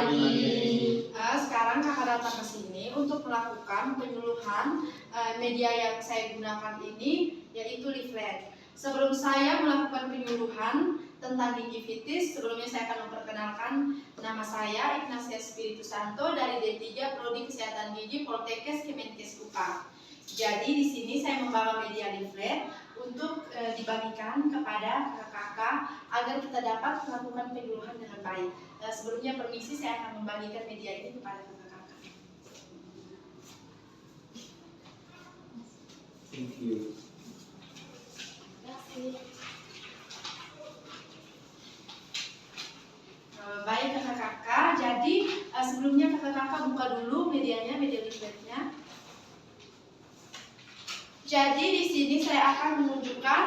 pagi. Sekarang kakak datang ke sini untuk melakukan penyuluhan media yang saya gunakan ini, yaitu leaflet. Sebelum saya melakukan penyuluhan tentang gingivitis, sebelumnya saya akan memperkenalkan nama saya Ignacia Spiritus Santo dari D3 Prodi Kesehatan Gigi Poltekkes Kemenkes UPA. Jadi di sini saya membawa media leaflet untuk dibagikan kepada kakak-kakak agar kita dapat melakukan penyuluhan dengan baik. Sebelumnya permisi, saya akan membagikan media ini kepada kakak-kakak. Thank you. Baik kakak-kakak, jadi sebelumnya kakak-kakak buka dulu medianya, media leafletnya. Jadi di sini saya akan menunjukkan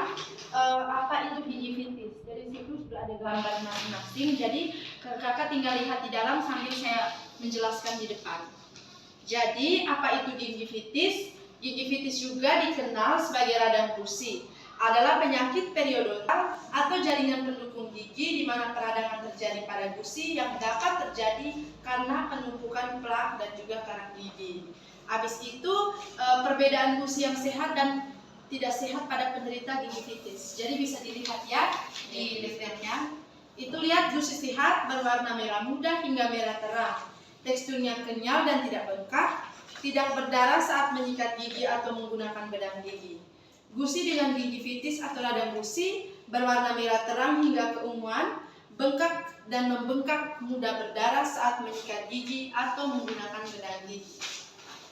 apa itu gingivitis. Dari situ sudah ada gambar masing-masing. Jadi kakak tinggal lihat di dalam sambil saya menjelaskan di depan. Jadi apa itu gingivitis? Gingivitis juga dikenal sebagai radang gusi. Adalah penyakit periodontal atau jaringan pendukung gigi di mana peradangan terjadi pada gusi yang dapat terjadi karena penumpukan plak dan juga karang gigi. Habis itu perbedaan gusi yang sehat dan tidak sehat pada penderita gingivitis. Jadi bisa dilihat ya di leafletnya. Itu lihat gusi sehat berwarna merah muda hingga merah terang. Teksturnya kenyal dan tidak bengkak. Tidak berdarah saat menyikat gigi atau menggunakan bedang gigi. Gusi dengan gingivitis atau radang gusi berwarna merah terang hingga keunguan, bengkak dan membengkak, mudah berdarah saat menyikat gigi atau menggunakan bedang gigi.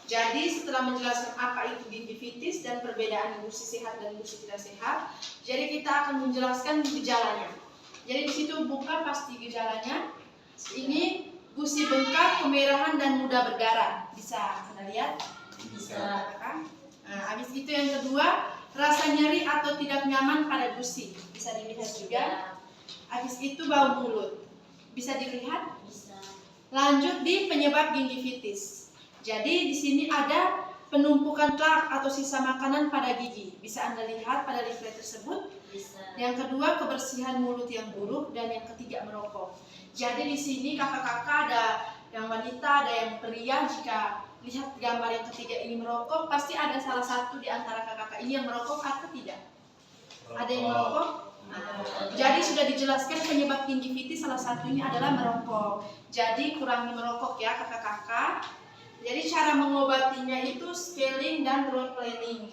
Jadi setelah menjelaskan apa itu gingivitis dan perbedaan gusi sehat dan gusi tidak sehat, jadi kita akan menjelaskan gejalanya. Jadi di situ buka pasti gejalanya. Ini gusi bengkak, kemerahan dan mudah berdarah. Bisa Anda lihat? Bisa kan? Nah, habis itu yang kedua, rasa nyeri atau tidak nyaman pada gusi. Bisa dilihat juga. Habis itu bau mulut. Bisa dilihat? Bisa. Lanjut di penyebab gingivitis. Jadi di sini ada penumpukan plak atau sisa makanan pada gigi. Bisa Anda lihat pada leaflet tersebut. Bisa. Yang kedua, kebersihan mulut yang buruk, dan yang ketiga, merokok. Jadi di sini kakak-kakak ada yang wanita, ada yang pria. Jika lihat gambar yang ketiga ini merokok, pasti ada salah satu di antara kakak-kakak ini yang merokok atau tidak? Ada yang merokok? Jadi sudah dijelaskan penyebab gingivitis salah satunya adalah merokok. Jadi kurangi merokok ya kakak-kakak. Jadi cara mengobatinya itu scaling dan root cleaning.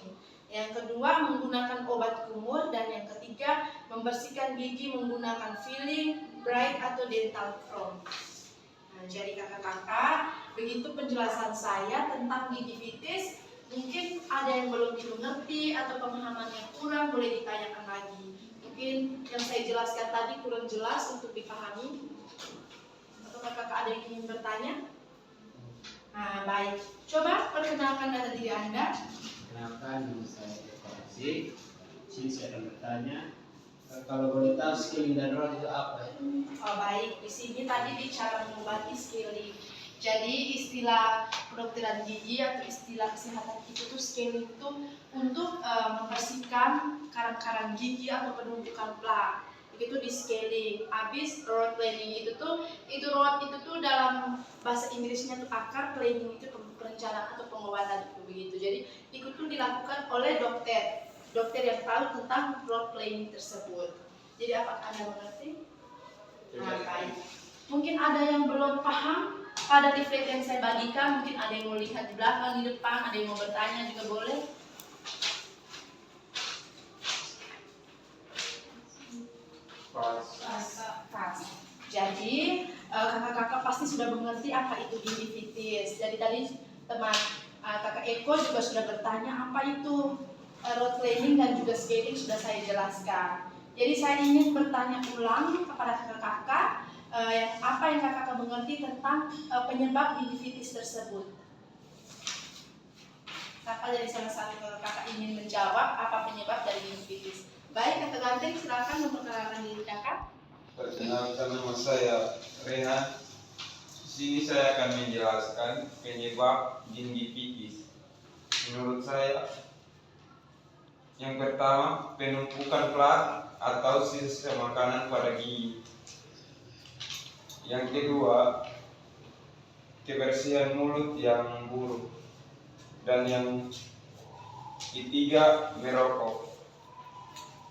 Yang kedua menggunakan obat kumur, dan yang ketiga membersihkan gigi menggunakan filling, bright atau dental foam. Nah, jadi kakak-kakak, begitu penjelasan saya tentang gingivitis. Mungkin ada yang belum dimengerti atau pemahamannya kurang, boleh ditanyakan lagi. Mungkin yang saya jelaskan tadi kurang jelas untuk dipahami. Atau kakak-kakak ada yang ingin bertanya? Nah, baik. Coba perkenalkan data diri Anda. Kenalkan, nama saya Eko Aziz. Sini saya akan bertanya, kalau boleh tahu scaling dan root itu apa ya? Oh, baik. Di sini tadi bicara mengobati scaling. Jadi istilah kedokteran gigi atau istilah kesehatan itu tuh scaling itu untuk membersihkan karang-karang gigi atau penumpukan plak. Itu di scaling. Habis root cleaning itu tuh dalam bahasa Inggrisnya tuh akar, cleaning itu perencanaan atau pengobatan itu begitu. Jadi itu tuh dilakukan oleh dokter yang tahu tentang root cleaning tersebut. Jadi apakah Anda mengerti? Nah, baik. Mungkin ada yang belum paham pada leaflet yang saya bagikan, mungkin ada yang mau lihat di belakang, di depan, ada yang mau bertanya juga boleh. Pas. Jadi kakak-kakak pasti sudah mengerti apa itu gingivitis. Jadi tadi teman kakak Eko juga sudah bertanya apa itu root cleaning dan juga scaling, sudah saya jelaskan. Jadi saya ingin bertanya ulang kepada kakak-kakak apa yang kakak-kakak mengerti tentang penyebab gingivitis tersebut. Kakak dari salah satu kakak ingin menjawab apa penyebab dari gingivitis. Baik, kakak Ganteng, silakan memperkenalkan diri kakak. Perkenalkan, nama saya Rehan. Di sini saya akan menjelaskan penyebab gingivitis. Menurut saya, yang pertama penumpukan plak atau sisa makanan pada gigi. Yang kedua kebersihan mulut yang buruk, dan yang ketiga merokok.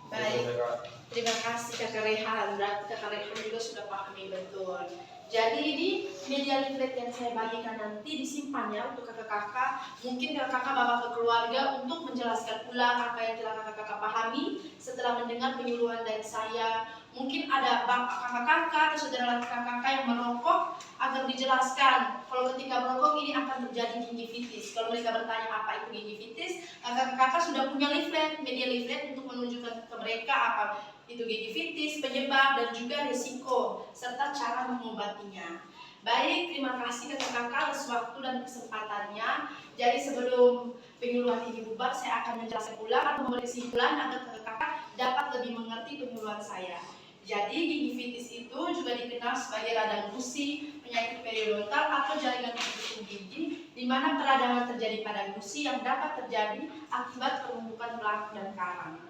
Baik. Itu, Kak. Terima kasih Kakak Rehan. Berarti Kakak Rehan juga sudah pahami betul. Jadi ini media leaflet yang saya bagikan nanti disimpan ya untuk kakak-kakak. Mungkin kakak-kakak bawa ke keluarga untuk menjelaskan ulang apa yang telah kakak-kakak pahami setelah mendengar penyuluhan dari saya. Mungkin ada bapak kakak-kakak atau saudara kakak-kakak yang merokok agar dijelaskan kalau ketika merokok ini akan terjadi gingivitis. Kalau mereka bertanya apa itu gingivitis, kakak-kakak sudah punya leaflet, media leaflet untuk menunjukkan ke mereka apa itu gingivitis, penyebab dan juga risiko serta cara mengobatinya. Baik, terima kasih kakak-kakak atas waktu dan kesempatannya. Jadi sebelum penyuluhan ini bubar, saya akan menjelaskan ulang atau memberi kesimpulan agar kakak-kakak dapat lebih mengerti penyuluhan saya. Jadi gingivitis itu juga dikenal sebagai radang gusi, penyakit periodontal atau jaringan pendukung gigi, di mana peradangan terjadi pada gusi yang dapat terjadi akibat penumpukan plaque dan karang gigi.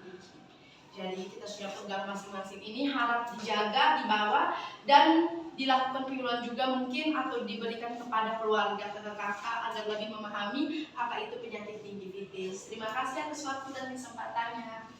Jadi kita sudah pegang masing-masing ini, harap dijaga, dibawa, dan dilakukan penyuluhan juga mungkin atau diberikan kepada keluarga kakak-kakak agar lebih memahami apa itu penyakit gingivitis. Terima kasih atas waktu dan kesempatannya.